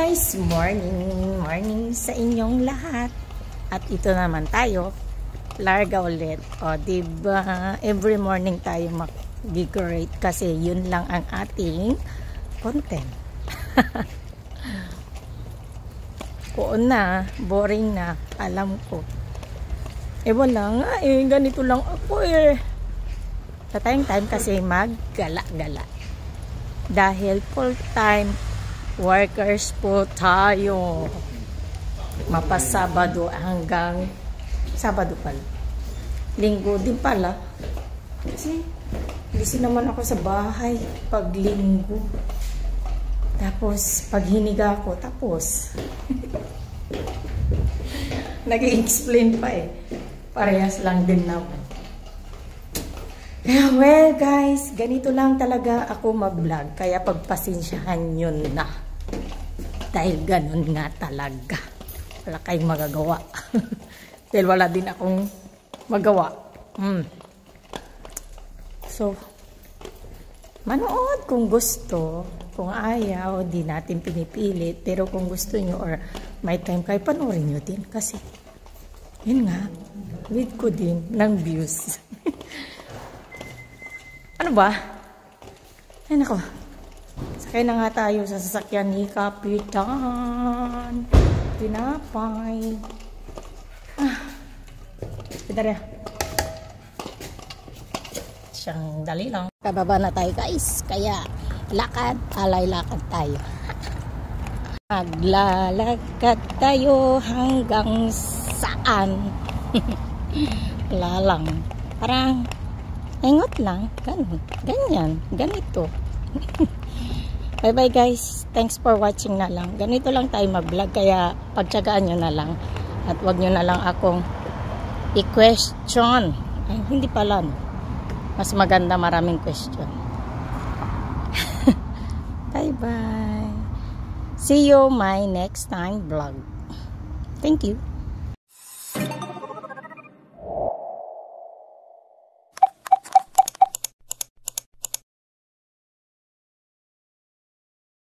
guys, morning sa inyong lahat. At ito naman tayo, larga ulit. O, diba, every morning tayo mag-decorate kasi yun lang ang ating content. Poon na, boring na, alam ko. Wala nga ganito lang ako Sa time kasi mag-gala-gala. Dahil full-time workers po tayo. Mapasabado hanggang Sabado pala. Linggo din pala. Kasi busy naman ako sa bahay pag linggo. Tapos pag hiniga ko, tapos nag-i-explain pa Parehas lang din naman. Well guys, ganito lang talaga ako mag-vlog. Kaya pagpasensyahan yun na. Dahil ganun nga talaga. Wala kayong magagawa. Dahil wala din akong magawa. So, manood kung gusto. Kung ayaw, di natin pinipilit. Pero kung gusto nyo or may time kayo, panoorin nyo din. Kasi, yun nga, with ko din ng views. Ano ba? Ay nako. Sakay na nga tayo sa sasakyan ni Kapitan. Tinapay. Pidara. Siyang dali lang. Kababa na tayo guys. Kaya lakad, alay lakad tayo. Maglalakad tayo hanggang saan? Lalang. Parang ingot lang. Ganyan. Ganito. Bye bye guys. Thanks for watching na lang. Ganito lang tayo mag-vlog. Kaya pagtsagaan nyo na lang. At wag nyo na lang akong i-question. Ay, hindi pala. Mas maganda maraming question. Bye bye. See you my next time vlog. Thank you.